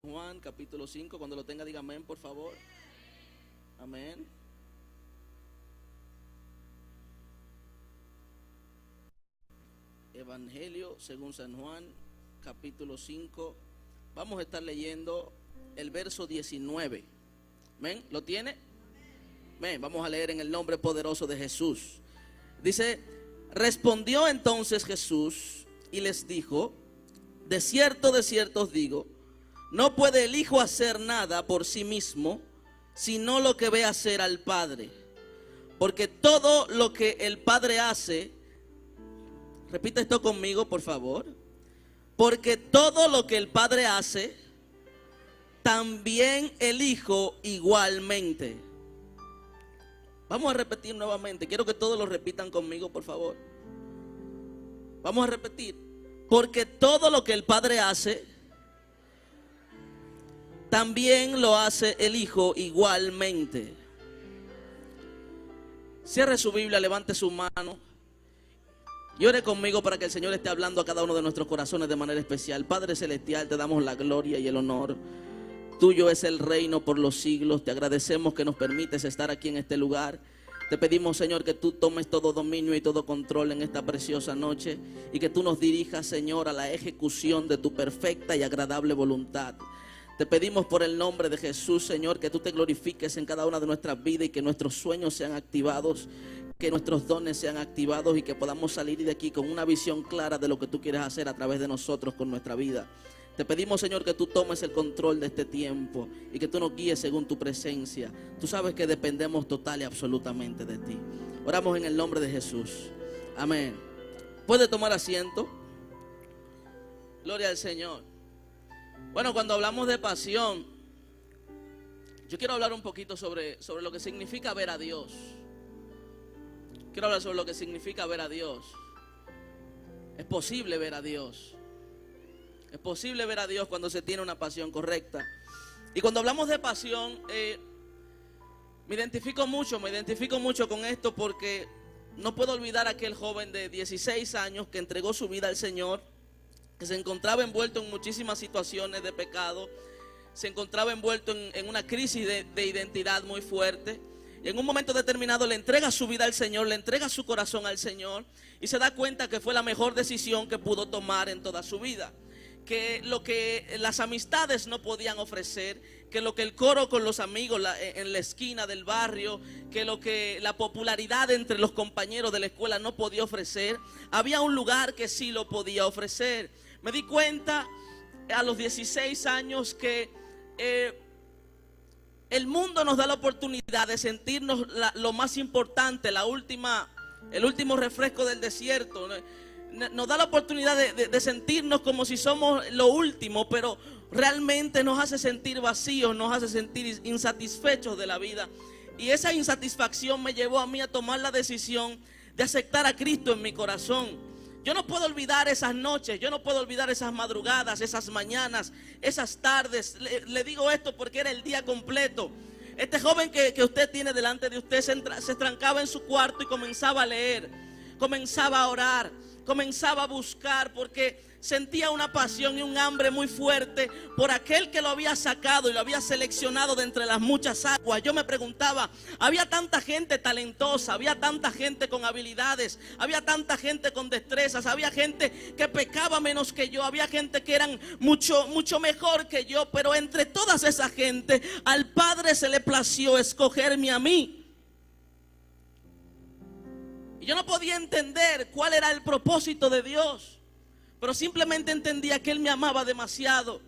Juan capítulo 5, cuando lo tenga diga amén, por favor. Amén. Evangelio según San Juan capítulo 5. Vamos a estar leyendo el verso 19. Amén. ¿Lo tiene? Amén. Vamos a leer en el nombre poderoso de Jesús. Dice: respondió entonces Jesús y les dijo: de cierto os digo, no puede el Hijo hacer nada por sí mismo, sino lo que ve hacer al Padre. Porque todo lo que el Padre hace, repita esto conmigo, por favor. Porque todo lo que el Padre hace, también el Hijo igualmente. Vamos a repetir nuevamente. Quiero que todos lo repitan conmigo, por favor. Vamos a repetir. Porque todo lo que el Padre hace, también lo hace el Hijo igualmente. Cierre su Biblia, levante su mano y ore conmigo para que el Señor esté hablando a cada uno de nuestros corazones de manera especial. Padre celestial, te damos la gloria y el honor. Tuyo es el reino por los siglos. Te agradecemos que nos permites estar aquí en este lugar. Te pedimos, Señor, que tú tomes todo dominio y todo control en esta preciosa noche y que tú nos dirijas, Señor, a la ejecución de tu perfecta y agradable voluntad. Te pedimos por el nombre de Jesús, Señor, que tú te glorifiques en cada una de nuestras vidas y que nuestros sueños sean activados, que nuestros dones sean activados y que podamos salir de aquí con una visión clara de lo que tú quieres hacer a través de nosotros con nuestra vida. Te pedimos, Señor, que tú tomes el control de este tiempo y que tú nos guíes según tu presencia. Tú sabes que dependemos total y absolutamente de ti. Oramos en el nombre de Jesús. Amén. ¿Puede tomar asiento? Gloria al Señor. Bueno, cuando hablamos de pasión, yo quiero hablar un poquito sobre lo que significa ver a Dios. Quiero hablar sobre lo que significa ver a Dios. Es posible ver a Dios. Es posible ver a Dios cuando se tiene una pasión correcta. Y cuando hablamos de pasión, me identifico mucho con esto, porque no puedo olvidar a aquel joven de 16 años que entregó su vida al Señor, que se encontraba envuelto en muchísimas situaciones de pecado, se encontraba envuelto en una crisis de identidad muy fuerte. Y en un momento determinado le entrega su vida al Señor, le entrega su corazón al Señor y se da cuenta que fue la mejor decisión que pudo tomar en toda su vida. Que lo que las amistades no podían ofrecer, que lo que el coro con los amigos en la esquina del barrio, que lo que la popularidad entre los compañeros de la escuela no podía ofrecer, había un lugar que sí lo podía ofrecer. Me di cuenta a los 16 años que el mundo nos da la oportunidad de sentirnos lo más importante, el último refresco del desierto. Nos da la oportunidad de sentirnos como si somos lo último, pero realmente nos hace sentir vacíos, nos hace sentir insatisfechos de la vida. Y esa insatisfacción me llevó a mí a tomar la decisión de aceptar a Cristo en mi corazón. Yo no puedo olvidar esas noches, yo no puedo olvidar esas madrugadas, esas mañanas, esas tardes. Le digo esto porque era el día completo. Este joven que usted tiene delante de usted se trancaba en su cuarto y comenzaba a leer, comenzaba a orar, comenzaba a buscar, porque sentía una pasión y un hambre muy fuerte por aquel que lo había sacado y lo había seleccionado de entre las muchas aguas. Yo me preguntaba, había tanta gente talentosa, había tanta gente con habilidades, había tanta gente con destrezas, había gente que pecaba menos que yo, había gente que eran mucho mejor que yo, pero entre todas esa gente al Padre se le plació escogerme a mí. Y yo no podía entender cuál era el propósito de Dios, pero simplemente entendía que Él me amaba demasiado.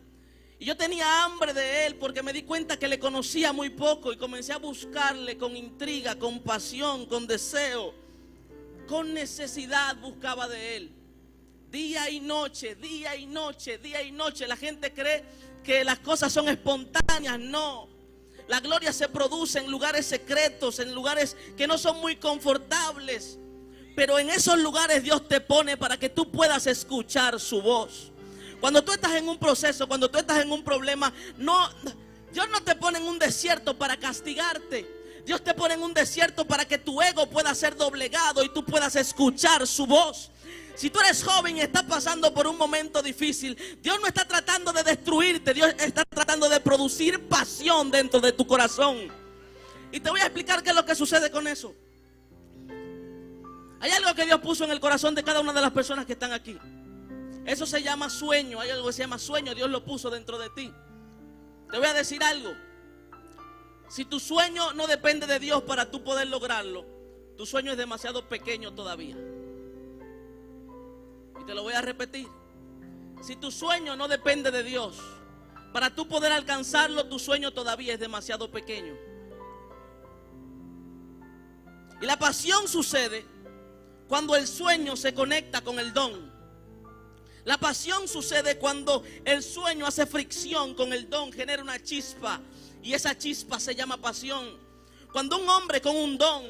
Y yo tenía hambre de Él porque me di cuenta que le conocía muy poco y comencé a buscarle con intriga, con pasión, con deseo, con necesidad buscaba de Él. Día y noche, día y noche, día y noche. La gente cree que las cosas son espontáneas, no. La gloria se produce en lugares secretos, en lugares que no son muy confortables. Pero en esos lugares Dios te pone para que tú puedas escuchar su voz. Cuando tú estás en un proceso, cuando tú estás en un problema, Dios no te pone en un desierto para castigarte. Dios te pone en un desierto para que tu ego pueda ser doblegado y tú puedas escuchar su voz. Si tú eres joven y estás pasando por un momento difícil, Dios no está tratando de destruirte, Dios está tratando de producir pasión dentro de tu corazón. Y te voy a explicar qué es lo que sucede con eso. Hay algo que Dios puso en el corazón de cada una de las personas que están aquí. Eso se llama sueño. Hay algo que se llama sueño. Dios lo puso dentro de ti. Te voy a decir algo. Si tu sueño no depende de Dios para tú poder lograrlo, tu sueño es demasiado pequeño todavía. Y te lo voy a repetir. Si tu sueño no depende de Dios para tú poder alcanzarlo, tu sueño todavía es demasiado pequeño. Y la pasión sucede cuando el sueño se conecta con el don. La pasión sucede cuando el sueño hace fricción con el don, genera una chispa. Y esa chispa se llama pasión. Cuando un hombre con un don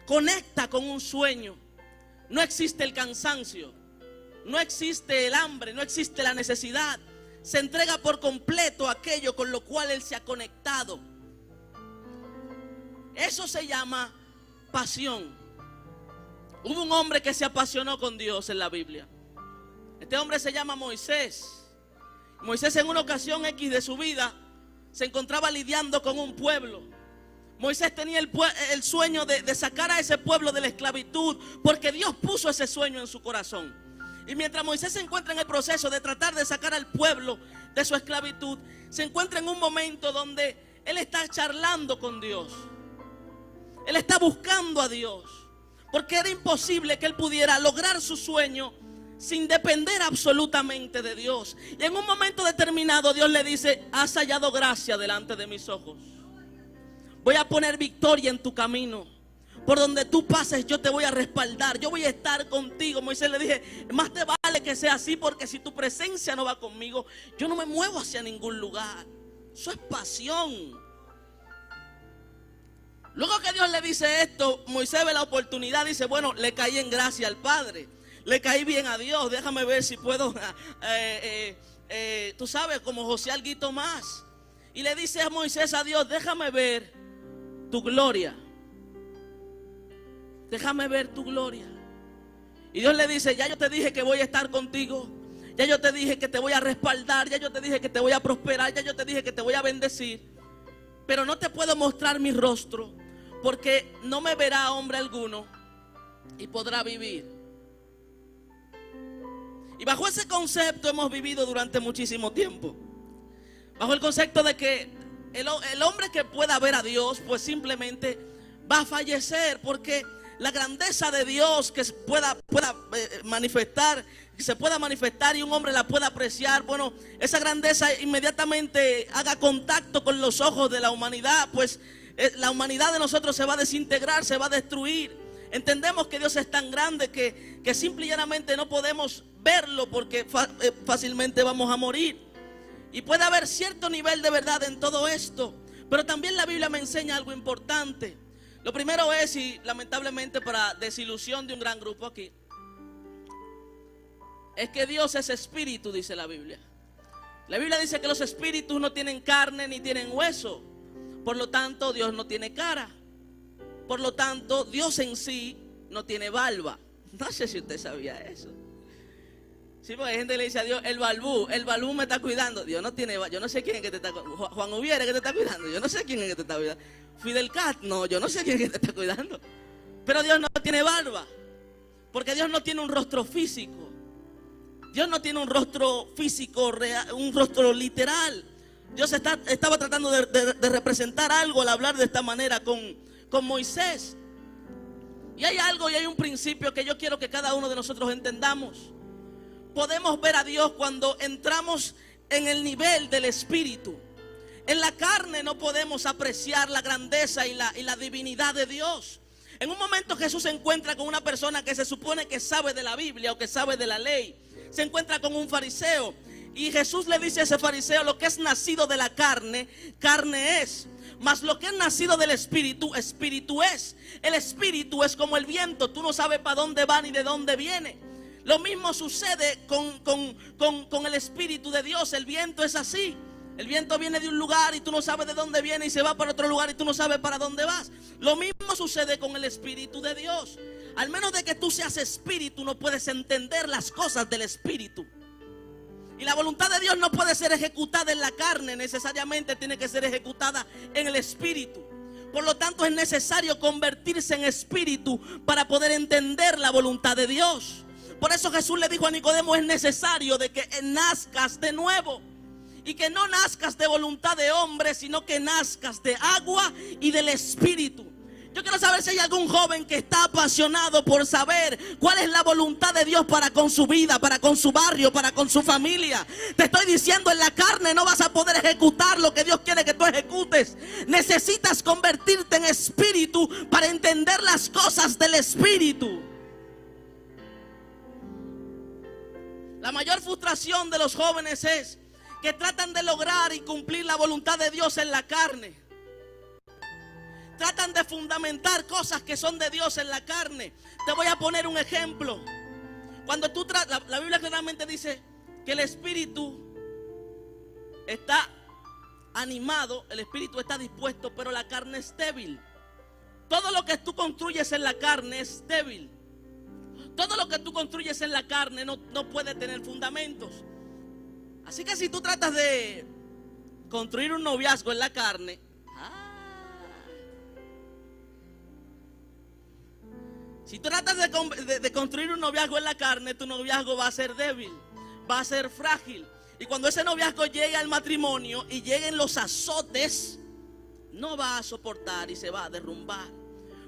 conecta con un sueño, no existe el cansancio, no existe el hambre, no existe la necesidad. Se entrega por completo aquello con lo cual él se ha conectado. Eso se llama pasión. Hubo un hombre que se apasionó con Dios en la Biblia. Este hombre se llama Moisés. Moisés, en una ocasión X de su vida, se encontraba lidiando con un pueblo. Moisés tenía el sueño de sacar a ese pueblo de la esclavitud, porque Dios puso ese sueño en su corazón. Y mientras Moisés se encuentra en el proceso de tratar de sacar al pueblo de su esclavitud, se encuentra en un momento donde él está charlando con Dios. Él está buscando a Dios, porque era imposible que él pudiera lograr su sueño sin depender absolutamente de Dios. Y en un momento determinado Dios le dice: has hallado gracia delante de mis ojos. Voy a poner victoria en tu camino. Por donde tú pases yo te voy a respaldar. Yo voy a estar contigo. Moisés le dije: más te vale que sea así, porque si tu presencia no va conmigo, yo no me muevo hacia ningún lugar. Eso es pasión. Luego que Dios le dice esto, Moisés ve la oportunidad y dice: bueno, le caí en gracia al Padre, le caí bien a Dios, déjame ver si puedo, tú sabes, como José alguito más. Y le dice a Moisés a Dios: déjame ver tu gloria, déjame ver tu gloria. Y Dios le dice: ya yo te dije que voy a estar contigo, ya yo te dije que te voy a respaldar, ya yo te dije que te voy a prosperar, ya yo te dije que te voy a bendecir, pero no te puedo mostrar mi rostro, porque no me verá hombre alguno y podrá vivir. Y bajo ese concepto hemos vivido durante muchísimo tiempo. Bajo el concepto de que el hombre que pueda ver a Dios, pues simplemente va a fallecer, porque la grandeza de Dios que pueda manifestar, que se pueda manifestar y un hombre la pueda apreciar, bueno, esa grandeza inmediatamente haga contacto con los ojos de la humanidad, pues la humanidad de nosotros se va a desintegrar, se va a destruir. Entendemos que Dios es tan grande que simple y llanamente no podemos verlo, porque fácilmente vamos a morir. Y puede haber cierto nivel de verdad en todo esto, pero también la Biblia me enseña algo importante. Lo primero es, y lamentablemente para desilusión de un gran grupo aquí, es que Dios es espíritu, dice la Biblia. La Biblia dice que los espíritus no tienen carne ni tienen hueso. Por lo tanto, Dios no tiene cara. Por lo tanto, Dios en sí no tiene barba. No sé si usted sabía eso. Sí, porque hay gente que le dice a Dios: el balbú me está cuidando. Dios no tiene barba. Yo no sé quién es que te está cuidando. Juan Ubiere que te está cuidando. Yo no sé quién es que te está cuidando. Fidel Cat, no, yo no sé quién es que te está cuidando. Pero Dios no tiene barba, porque Dios no tiene un rostro físico. Dios no tiene un rostro físico real, un rostro literal. Dios estaba tratando de representar algo al hablar de esta manera con Moisés. Y hay algo y hay un principio que yo quiero que cada uno de nosotros entendamos. Podemos ver a Dios cuando entramos en el nivel del espíritu. En la carne no podemos apreciar la grandeza y la divinidad de Dios. En un momento Jesús se encuentra con una persona que se supone que sabe de la Biblia o que sabe de la ley. Se encuentra con un fariseo y Jesús le dice a ese fariseo: lo que es nacido de la carne, carne es. Mas lo que es nacido del espíritu, espíritu es. El espíritu es como el viento, tú no sabes para dónde va ni de dónde viene. Lo mismo sucede con el espíritu de Dios. El viento es así. El viento viene de un lugar y tú no sabes de dónde viene y se va para otro lugar y tú no sabes para dónde vas. Lo mismo sucede con el Espíritu de Dios. Al menos de que tú seas espíritu, no puedes entender las cosas del Espíritu. Y la voluntad de Dios no puede ser ejecutada en la carne, necesariamente tiene que ser ejecutada en el Espíritu. Por lo tanto, es necesario convertirse en espíritu para poder entender la voluntad de Dios. Por eso Jesús le dijo a Nicodemo: es necesario de que nazcas de nuevo. Y que no nazcas de voluntad de hombre, sino que nazcas de agua y del Espíritu. Yo quiero saber si hay algún joven que está apasionado por saber cuál es la voluntad de Dios para con su vida, para con su barrio, para con su familia. Te estoy diciendo, en la carne no vas a poder ejecutar lo que Dios quiere que tú ejecutes. Necesitas convertirte en espíritu para entender las cosas del Espíritu. La mayor frustración de los jóvenes es que tratan de lograr y cumplir la voluntad de Dios en la carne. Tratan de fundamentar cosas que son de Dios en la carne. Te voy a poner un ejemplo. Cuando tú la Biblia claramente dice que el espíritu está animado, el espíritu está dispuesto, pero la carne es débil. Todo lo que tú construyes en la carne es débil. Todo lo que tú construyes en la carne no puede tener fundamentos. Así que si tú tratas de construir un noviazgo en la carne, si tú tratas de construir un noviazgo en la carne, tu noviazgo va a ser débil, va a ser frágil. Y cuando ese noviazgo llegue al matrimonio y lleguen los azotes, no va a soportar y se va a derrumbar.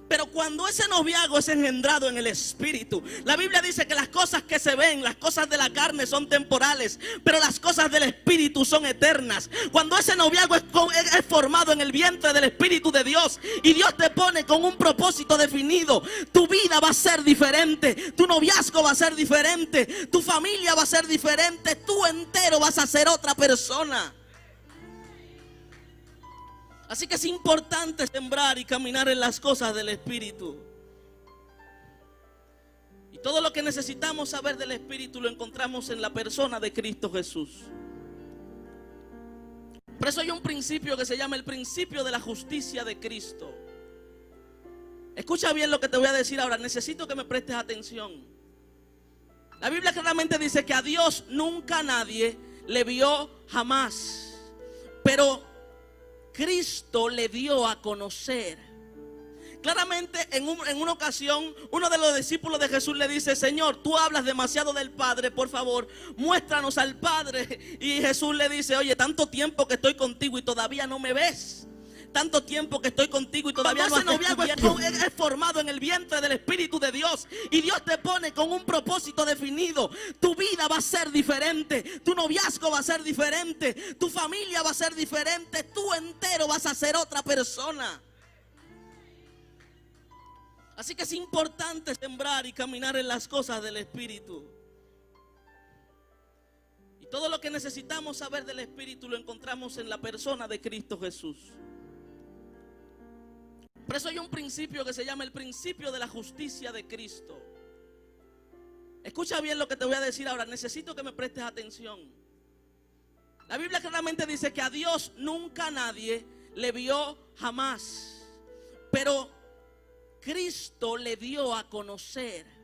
Pero cuando ese noviazgo es engendrado en el Espíritu, la Biblia dice que las cosas que se ven, las cosas de la carne son temporales, pero las cosas del Espíritu son eternas. Cuando ese noviazgo es formado en el vientre del Espíritu de Dios y Dios te pone con un propósito definido, tu vida va a ser diferente, tu noviazgo va a ser diferente, tu familia va a ser diferente, tú entero vas a ser otra persona. Así que es importante sembrar y caminar en las cosas del Espíritu. Y todo lo que necesitamos saber del Espíritu lo encontramos en la persona de Cristo Jesús. Por eso hay un principio que se llama el principio de la justicia de Cristo. Escucha bien lo que te voy a decir ahora. Necesito que me prestes atención. La Biblia claramente dice que a Dios nunca nadie le vio jamás, pero Cristo le dio a conocer. Claramente en una ocasión uno de los discípulos de Jesús le dice: Señor, tú hablas demasiado del Padre, por favor, muéstranos al Padre. Y Jesús le dice: oye, tanto tiempo que estoy contigo y todavía no me ves. Tanto tiempo que estoy contigo y todavía no has descubierto. Es formado en el vientre del Espíritu de Dios y Dios te pone con un propósito definido. Tu vida va a ser diferente, tu noviazgo va a ser diferente, tu familia va a ser diferente, tú entero vas a ser otra persona. Así que es importante sembrar y caminar en las cosas del Espíritu. Y todo lo que necesitamos saber del Espíritu lo encontramos en la persona de Cristo Jesús. Por eso hay un principio que se llama el principio de la justicia de Cristo. Escucha bien lo que te voy a decir ahora. Necesito que me prestes atención. La Biblia claramente dice que a Dios nunca nadie le vio jamás, pero Cristo le dio a conocer.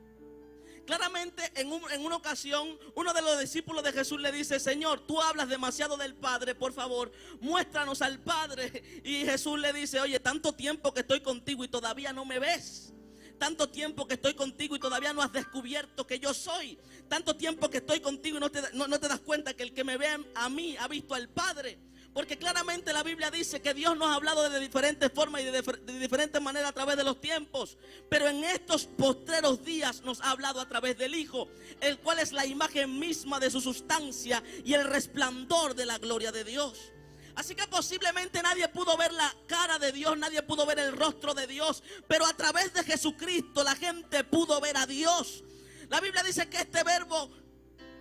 Claramente en una ocasión uno de los discípulos de Jesús le dice: Señor, tú hablas demasiado del Padre, por favor, muéstranos al Padre. Y Jesús le dice: oye, tanto tiempo que estoy contigo y todavía no me ves. Tanto tiempo que estoy contigo y todavía no has descubierto que yo soy. Tanto tiempo que estoy contigo y no te das cuenta que el que me ve a mí ha visto al Padre. Porque claramente la Biblia dice que Dios nos ha hablado de diferentes formas y de diferentes maneras a través de los tiempos. Pero en estos postreros días nos ha hablado a través del Hijo, el cual es la imagen misma de su sustancia y el resplandor de la gloria de Dios. Así que posiblemente nadie pudo ver la cara de Dios, nadie pudo ver el rostro de Dios, pero a través de Jesucristo la gente pudo ver a Dios. La Biblia dice que este verbo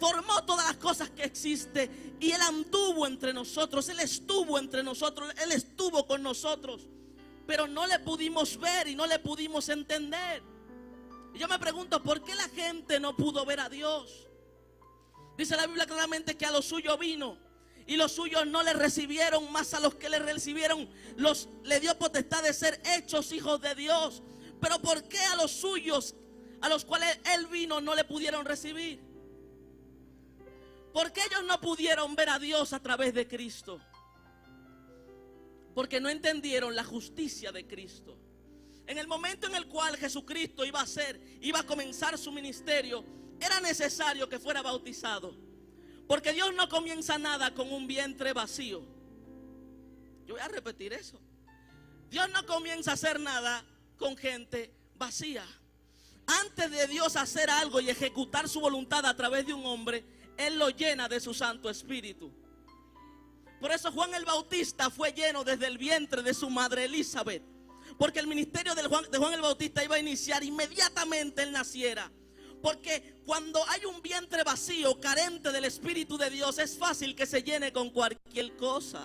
formó todas las cosas que existen y Él anduvo entre nosotros, Él estuvo entre nosotros, Él estuvo con nosotros, pero no le pudimos ver y no le pudimos entender. Y yo me pregunto, ¿por qué la gente no pudo ver a Dios? Dice la Biblia claramente que a lo suyo vino Y los suyos no le recibieron, más a los que le recibieron le dio potestad de ser hechos hijos de Dios. Pero ¿por qué a los suyos, a los cuales Él vino, no le pudieron recibir? ¿Por qué ellos no pudieron ver a Dios a través de Cristo? Porque no entendieron la justicia de Cristo. En el momento en el cual Jesucristo iba a comenzar su ministerio, era necesario que fuera bautizado. Porque Dios no comienza nada con un vientre vacío. Yo voy a repetir eso. Dios no comienza a hacer nada con gente vacía. Antes de Dios hacer algo y ejecutar su voluntad a través de un hombre, Él lo llena de su Santo Espíritu. Por eso Juan el Bautista fue lleno desde el vientre de su madre Elizabeth. Porque el ministerio de Juan el Bautista iba a iniciar inmediatamente él naciera. Porque cuando hay un vientre vacío, carente del Espíritu de Dios, es fácil que se llene con cualquier cosa.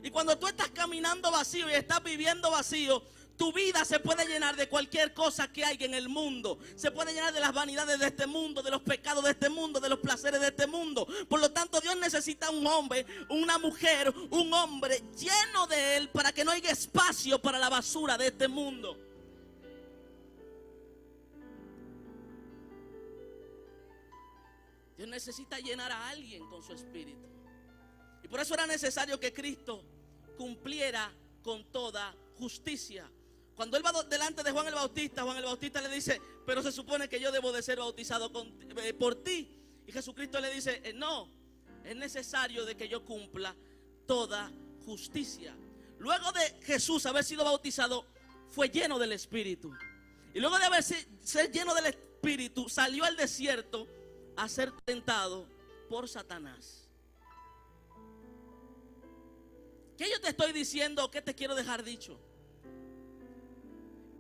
Y cuando tú estás caminando vacío y estás viviendo vacío, tu vida se puede llenar de cualquier cosa que hay en el mundo. Se puede llenar de las vanidades de este mundo, de los pecados de este mundo, de los placeres de este mundo. Por lo tanto, Dios necesita un hombre, una mujer, un hombre lleno de Él para que no haya espacio para la basura de este mundo. Dios necesita llenar a alguien con su espíritu. Y por eso era necesario que Cristo cumpliera con toda justicia. Cuando Él va delante de Juan el Bautista le dice: pero se supone que yo debo de ser bautizado por ti. Y Jesucristo le dice: no, es necesario de que yo cumpla toda justicia. Luego de Jesús haber sido bautizado, fue lleno del Espíritu. Y luego de ser lleno del Espíritu, salió al desierto a ser tentado por Satanás. ¿Qué yo te estoy diciendo? ¿Qué te quiero dejar dicho?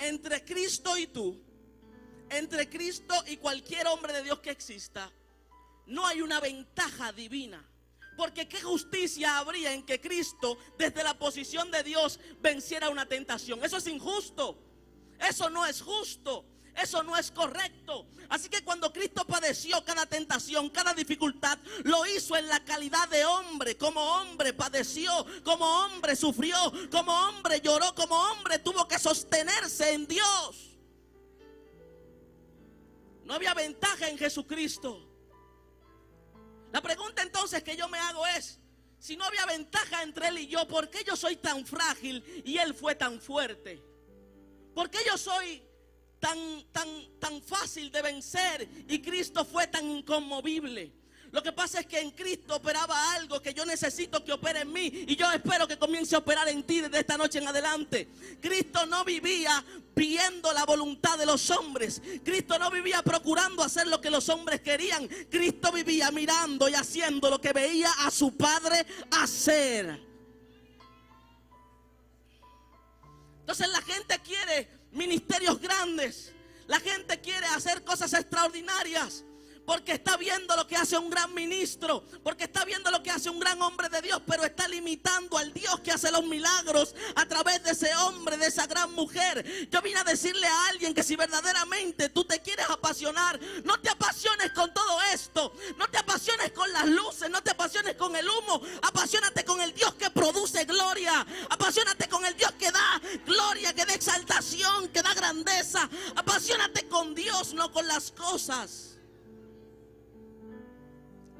Entre Cristo y tú, entre Cristo y cualquier hombre de Dios que exista, no hay una ventaja divina. Porque qué justicia habría en que Cristo, desde la posición de Dios, venciera una tentación. Eso es injusto. Eso no es justo. Eso no es correcto. Así que cuando Cristo padeció cada tentación, cada dificultad, lo hizo en la calidad de hombre. Como hombre padeció, como hombre sufrió, como hombre lloró, como hombre tuvo que sostenerse en Dios. No había ventaja en Jesucristo. La pregunta entonces que yo me hago es: si no había ventaja entre Él y yo, ¿por qué yo soy tan frágil y Él fue tan fuerte? ¿Por qué yo soy tan fácil de vencer y Cristo fue tan inconmovible? Lo que pasa es que en Cristo operaba algo que yo necesito que opere en mí, y yo espero que comience a operar en ti desde esta noche en adelante. Cristo no vivía viendo la voluntad de los hombres. Cristo no vivía procurando hacer lo que los hombres querían. Cristo vivía mirando y haciendo lo que veía a su Padre hacer. Entonces la gente quiere ministerios grandes. La gente quiere hacer cosas extraordinarias porque está viendo lo que hace un gran ministro, porque está viendo lo que hace un gran hombre de Dios, pero está limitando al Dios que hace los milagros a través de ese hombre, de esa gran mujer. Yo vine a decirle a alguien que si verdaderamente tú te quieres apasionar, no te apasiones con todo esto, no te apasiones con las luces, no te apasiones con el humo, apasionate con el Dios que produce gloria, apasionate con el Dios que da gloria, que da exaltación, que da grandeza. Apasionate con Dios, no con las cosas.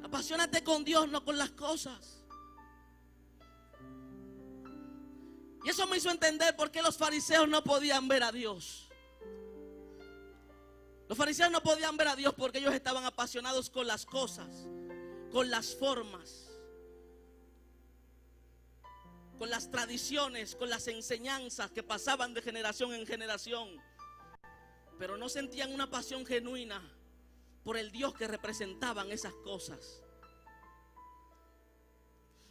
Apasionate con Dios, no con las cosas. Y eso me hizo entender por qué los fariseos no podían ver a Dios. Los fariseos no podían ver a Dios porque ellos estaban apasionados con las cosas, con las formas, con las tradiciones, con las enseñanzas que pasaban de generación en generación. Pero no sentían una pasión genuina por el Dios que representaban esas cosas.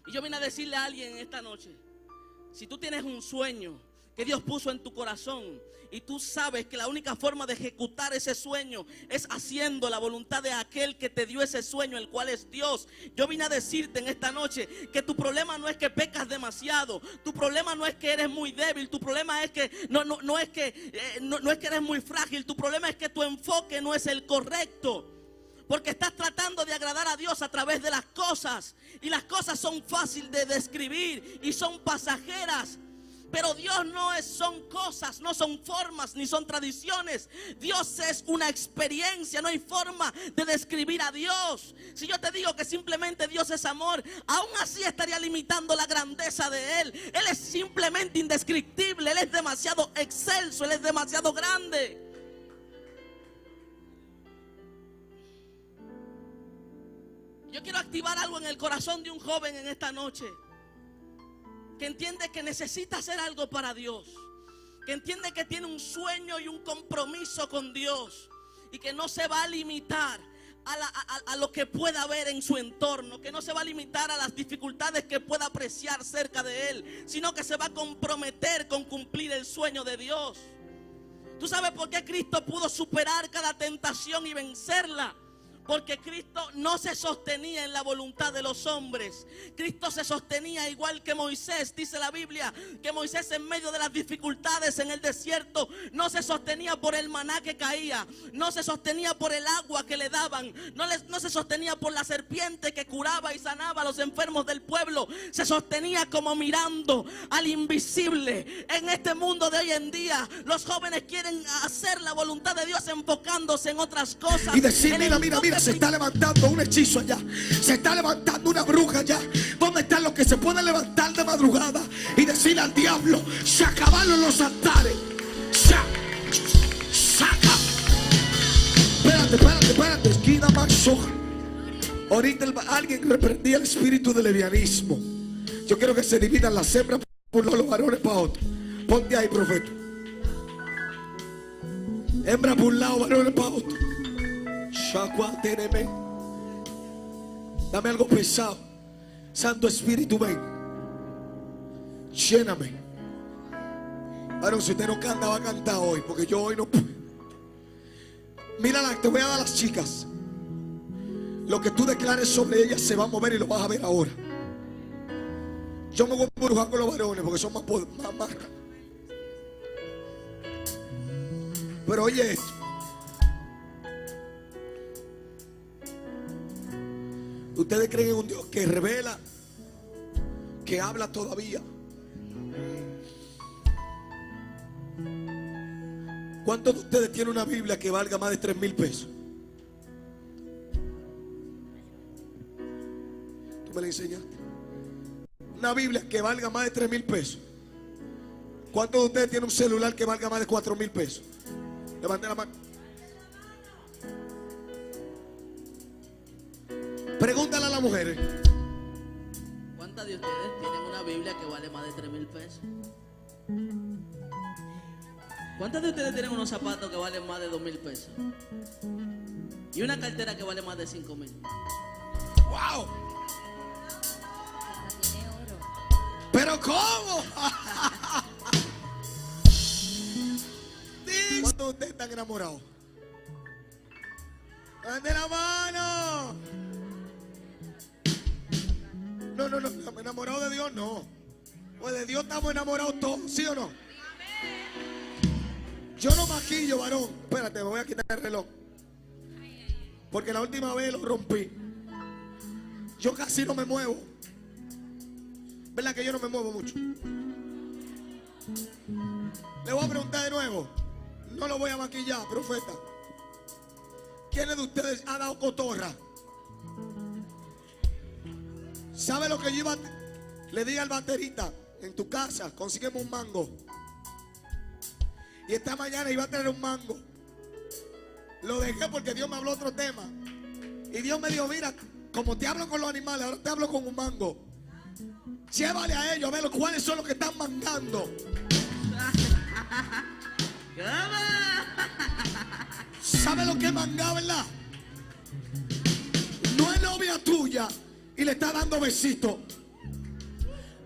Y yo vine a decirle a alguien en esta noche: si tú tienes un sueño que Dios puso en tu corazón y tú sabes que la única forma de ejecutar ese sueño es haciendo la voluntad de aquel que te dio ese sueño, el cual es Dios, yo vine a decirte en esta noche que tu problema no es que pecas demasiado, tu problema no es que eres muy débil, tu problema es que no es que eres muy frágil, tu problema es que tu enfoque no es el correcto. Porque estás tratando de agradar a Dios a través de las cosas. Y las cosas son fáciles de describir y son pasajeras. Pero Dios son cosas, no son formas, ni son tradiciones. Dios es una experiencia, no hay forma de describir a Dios. Si yo te digo que simplemente Dios es amor, aún así estaría limitando la grandeza de Él. Él es simplemente indescriptible, Él es demasiado excelso, Él es demasiado grande. Yo quiero activar algo en el corazón de un joven en esta noche, que entiende que necesita hacer algo para Dios, que entiende que tiene un sueño y un compromiso con Dios, y que no se va a limitar a lo que pueda ver en su entorno, que no se va a limitar a las dificultades que pueda apreciar cerca de él, sino que se va a comprometer con cumplir el sueño de Dios. ¿Tú sabes por qué Cristo pudo superar cada tentación y vencerla? Porque Cristo no se sostenía en la voluntad de los hombres. Cristo se sostenía igual que Moisés. Dice la Biblia que Moisés, en medio de las dificultades en el desierto, no se sostenía por el maná que caía, no se sostenía por el agua que le daban, no se sostenía por la serpiente que curaba y sanaba a los enfermos del pueblo. Se sostenía como mirando al invisible. En este mundo de hoy en día, los jóvenes quieren hacer la voluntad de Dios enfocándose en otras cosas. Y decir, mira, se está levantando un hechizo allá, se está levantando una bruja allá. ¿Dónde están los que se pueden levantar de madrugada y decirle al diablo: se acabaron los altares, saca? Espérate, esquina más soja. Ahorita alguien reprendía el espíritu de levianismo. Yo quiero que se dividan las hembras por los varones para otro. Ponte ahí, profeta. Hembras por un lado, varones para otro. Dame algo pesado. Santo Espíritu, ven, lléname. Varón, si usted no canta, va a cantar hoy, porque yo hoy no puedo. Mírala, te voy a dar a las chicas. Lo que tú declares sobre ellas se va a mover y lo vas a ver ahora. Yo me voy a embrujar con los varones porque son más marcas. Pero oye esto. ¿Ustedes creen en un Dios que revela, que habla todavía? ¿Cuántos de ustedes tienen una Biblia que valga más de 3,000 pesos? ¿Tú me la enseñaste? Una Biblia que valga más de 3,000 pesos. ¿Cuántos de ustedes tienen un celular que valga más de 4,000 pesos? Levanten la mano. Pregúntale a las mujeres. ¿Cuántas de ustedes tienen una Biblia que vale más de 3,000 pesos? ¿Cuántas de ustedes tienen unos zapatos que valen más de 2,000 pesos? Y una cartera que vale más de 5,000. ¡Wow! ¿Pero cómo? ¿Cuántos de ustedes están enamorados? ¡Levante la mano! No, enamorado de Dios no. Pues de Dios estamos enamorados todos, ¿sí o no? Yo no maquillo, varón. Espérate, me voy a quitar el reloj, porque la última vez lo rompí. Yo casi no me muevo. ¿Verdad que yo no me muevo mucho? Le voy a preguntar de nuevo. No lo voy a maquillar, profeta. ¿Quiénes de ustedes ha dado cotorra? ¿Sabe lo que yo le diga al baterista? En tu casa, consígueme un mango. Y esta mañana iba a traer un mango. Lo dejé porque Dios me habló otro tema. Y Dios me dijo: mira, como te hablo con los animales, ahora te hablo con un mango. Llévale a ellos a ver cuáles son los que están mangando. ¿Sabe lo que es mangar, verdad? No es novia tuya y le está dando besitos.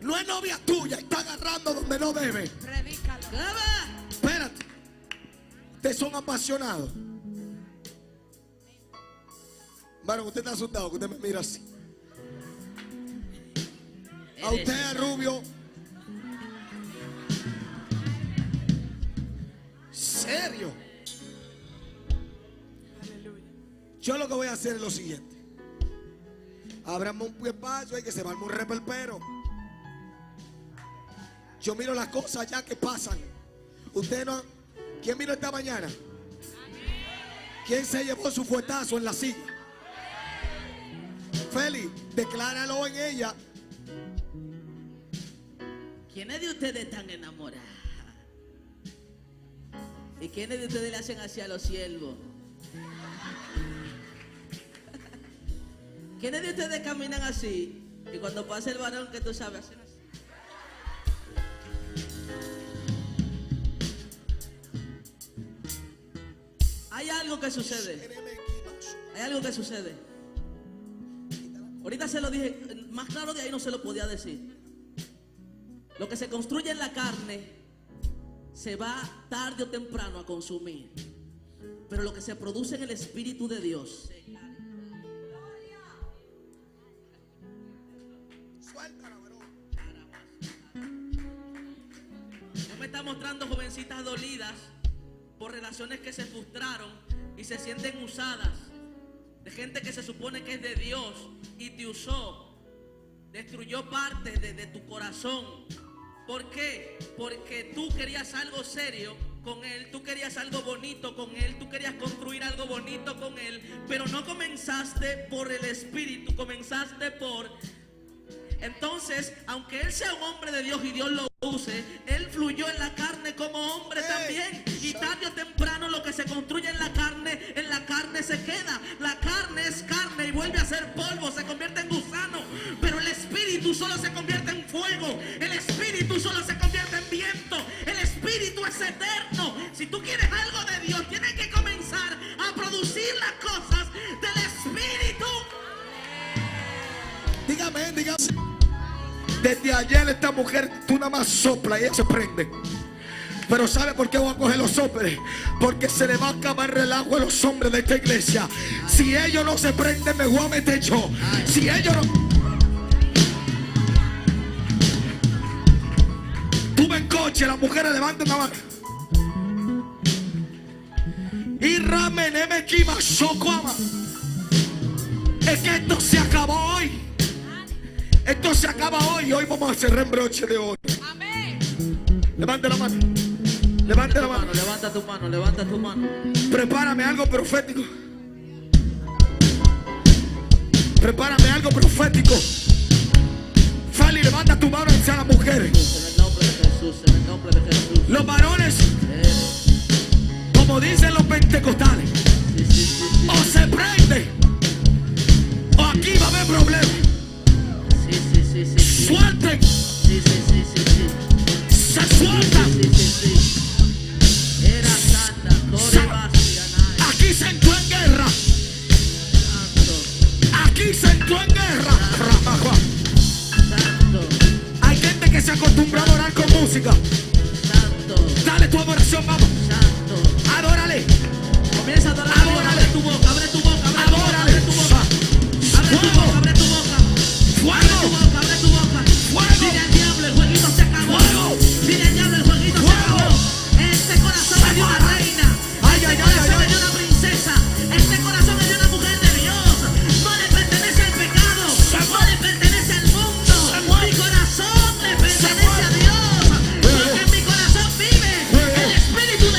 No es novia tuya y está agarrando donde no debe. Espérate. Ustedes son apasionados. Bueno, usted está asustado, que usted me mira así. A usted, rubio. ¿Serio? Yo lo que que voy a hacer es lo siguiente. Abramos un espacio y que se va a armar un reperpero. Yo miro las cosas ya que pasan. Usted no. ¿Quién vino esta mañana? ¿Quién se llevó su fuetazo en la silla? Feli, decláralo en ella. ¿Quiénes de ustedes están enamorados? ¿Y quiénes de ustedes le hacen así a los siervos? ¿Quiénes de ustedes caminan así? Y cuando pasa el varón que tú sabes, hacen así. Hay algo que sucede. Hay algo que sucede. Ahorita se lo dije, más claro de ahí no se lo podía decir. Lo que se construye en la carne se va tarde o temprano a consumir. Pero lo que se produce en el Espíritu de Dios. No me está mostrando jovencitas dolidas por relaciones que se frustraron y se sienten usadas. De gente que se supone que es de Dios y te usó. Destruyó partes de tu corazón. ¿Por qué? Porque tú querías algo serio con Él. Tú querías algo bonito con Él. Tú querías construir algo bonito con Él. Pero no comenzaste por el Espíritu. Comenzaste por... Entonces, aunque Él sea un hombre de Dios y Dios lo use, Él fluyó en la carne como hombre también. Y tarde o temprano lo que se construye en la carne se queda. La carne es carne y vuelve a ser polvo, se convierte en gusano. Pero el Espíritu solo se convierte en fuego. El Espíritu solo se convierte en viento. El Espíritu es eterno. Si tú quieres algo de Dios, tienes que comenzar a producir las cosas del Espíritu. Dígame, dígame. Desde ayer esta mujer, tú nada más sopla y ella se prende. Pero ¿sabe por qué voy a coger los soples? Porque se le va a acabar el relajo a los hombres de esta iglesia. Si ellos no se prenden, me voy a meter yo. Si ellos no... Tú ven coche, las mujeres levantan la mano. Y rameneme kima sokoama. Es que esto se acabó hoy. Esto se acaba hoy y hoy vamos a cerrar en broche de hoy. Amén. Levante la mano. Levante la mano. Levanta tu mano, levanta tu mano. Prepárame algo profético. Prepárame algo profético. Fali, levanta tu mano hacia las mujeres. En el nombre de Jesús, en el nombre de Jesús. Los varones, como dicen los pentecostales, o se prende o aquí va a haber problemas. Suelten. Se sueltan. Aquí se entró en guerra. Aquí se entró en guerra. Hay gente que se acostumbra a orar con música. Dale tu adoración, vamos. Adórale. Comienza a adorar. Abre tu boca, abre tu boca, adórale. Abre tu boca, abre tu boca. Fuego. Abre tu boca. Fuego. Dile al diablo, el jueguito se acabó. Fuego. Dile al diablo, el jueguito se acabó. Este corazón es de una reina. Este corazón es de una princesa. Este corazón es de una mujer de Dios. No le pertenece al pecado. No le pertenece al mundo. Mi corazón le pertenece a Dios. Porque en mi corazón vive el Espíritu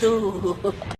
tú.